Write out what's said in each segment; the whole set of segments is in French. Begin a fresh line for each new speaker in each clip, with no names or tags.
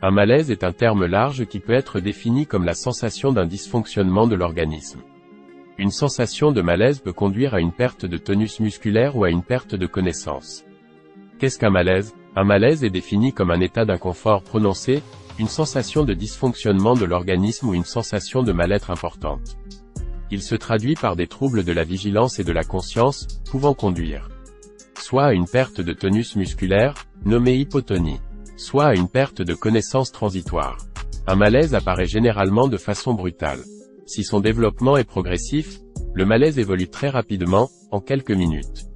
Un malaise est un terme large qui peut être défini comme la sensation d'un dysfonctionnement de l'organisme. Une sensation de malaise peut conduire à une perte de tonus musculaire ou à une perte de connaissance. Qu'est-ce qu'un malaise? Un malaise est défini comme un état d'inconfort prononcé, une sensation de dysfonctionnement de l'organisme ou une sensation de mal-être importante. Il se traduit par des troubles de la vigilance et de la conscience, pouvant conduire soit à une perte de tonus musculaire, nommée hypotonie, soit à une perte de connaissance transitoire. Un malaise apparaît généralement de façon brutale. Si son développement est progressif, le malaise évolue très rapidement, en quelques minutes.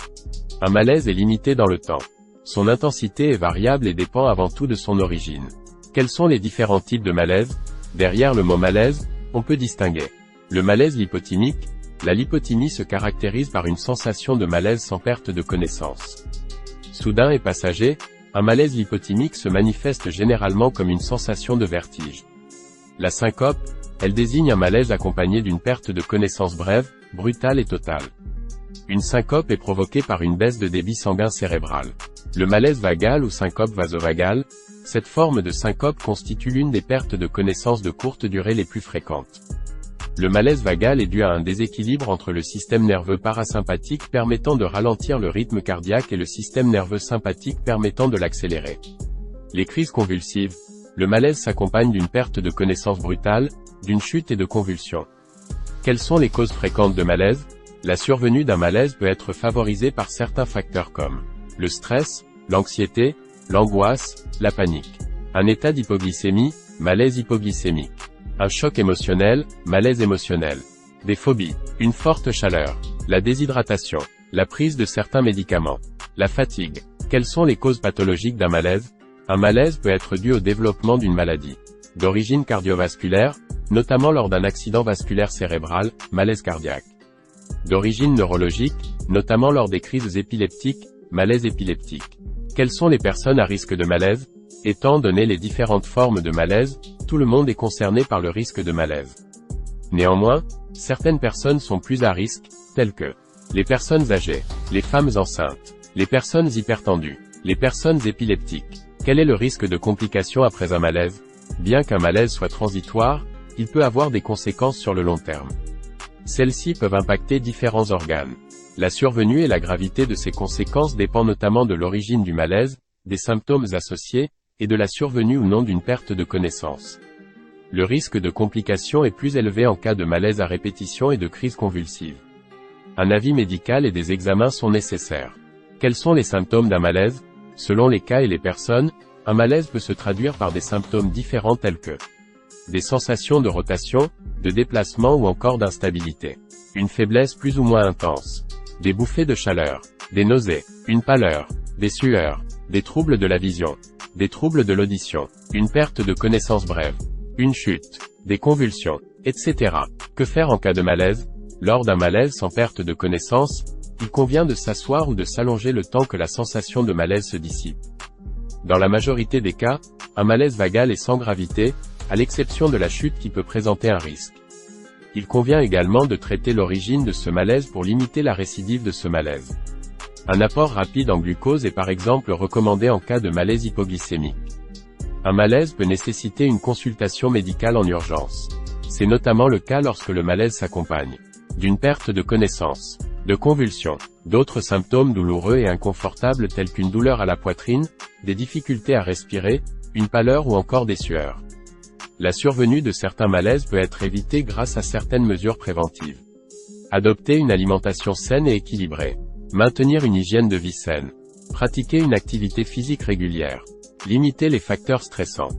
Un malaise est limité dans le temps. Son intensité est variable et dépend avant tout de son origine. Quels sont les différents types de malaise? Derrière le mot malaise, on peut distinguer le malaise lipotimique. La lipotimie se caractérise par une sensation de malaise sans perte de connaissance. Soudain et passager, un malaise lipotimique se manifeste généralement comme une sensation de vertige. La syncope, elle désigne un malaise accompagné d'une perte de connaissance brève, brutale et totale. Une syncope est provoquée par une baisse de débit sanguin cérébral. Le malaise vagal ou syncope vasovagale, cette forme de syncope constitue l'une des pertes de connaissance de courte durée les plus fréquentes. Le malaise vagal est dû à un déséquilibre entre le système nerveux parasympathique permettant de ralentir le rythme cardiaque et le système nerveux sympathique permettant de l'accélérer. Les crises convulsives. Le malaise s'accompagne d'une perte de connaissance brutale, d'une chute et de convulsions. Quelles sont les causes fréquentes de malaise? La survenue d'un malaise peut être favorisée par certains facteurs comme le stress, l'anxiété, l'angoisse, la panique. Un état d'hypoglycémie, malaise hypoglycémique. Un choc émotionnel, malaise émotionnel. Des phobies, une forte chaleur, la déshydratation, la prise de certains médicaments, la fatigue. Quelles sont les causes pathologiques d'un malaise? Un malaise peut être dû au développement d'une maladie d'origine cardiovasculaire, notamment lors d'un accident vasculaire cérébral, malaise cardiaque. D'origine neurologique, notamment lors des crises épileptiques, malaise épileptique. Quelles sont les personnes à risque de malaise? Étant donné les différentes formes de malaise, tout le monde est concerné par le risque de malaise. Néanmoins, certaines personnes sont plus à risque, telles que les personnes âgées, les femmes enceintes, les personnes hypertendues, les personnes épileptiques. Quel est le risque de complications après un malaise? Bien qu'un malaise soit transitoire, il peut avoir des conséquences sur le long terme. Celles-ci peuvent impacter différents organes. La survenue et la gravité de ces conséquences dépend notamment de l'origine du malaise, des symptômes associés, et de la survenue ou non d'une perte de connaissance. Le risque de complications est plus élevé en cas de malaise à répétition et de crise convulsive. Un avis médical et des examens sont nécessaires. Quels sont les symptômes d'un malaise? Selon les cas et les personnes, un malaise peut se traduire par des symptômes différents tels que des sensations de rotation, de déplacement ou encore d'instabilité, une faiblesse plus ou moins intense, des bouffées de chaleur, des nausées, une pâleur, des sueurs, des troubles de la vision, des troubles de l'audition, une perte de connaissance brève, une chute, des convulsions, etc. Que faire en cas de malaise? Lors d'un malaise sans perte de connaissance, il convient de s'asseoir ou de s'allonger le temps que la sensation de malaise se dissipe. Dans la majorité des cas, un malaise vagal est sans gravité, à l'exception de la chute qui peut présenter un risque. Il convient également de traiter l'origine de ce malaise pour limiter la récidive de ce malaise. Un apport rapide en glucose est par exemple recommandé en cas de malaise hypoglycémique. Un malaise peut nécessiter une consultation médicale en urgence. C'est notamment le cas lorsque le malaise s'accompagne d'une perte de connaissance, de convulsions, d'autres symptômes douloureux et inconfortables tels qu'une douleur à la poitrine, des difficultés à respirer, une pâleur ou encore des sueurs. La survenue de certains malaises peut être évitée grâce à certaines mesures préventives. Adopter une alimentation saine et équilibrée. Maintenir une hygiène de vie saine. Pratiquer une activité physique régulière. Limiter les facteurs stressants.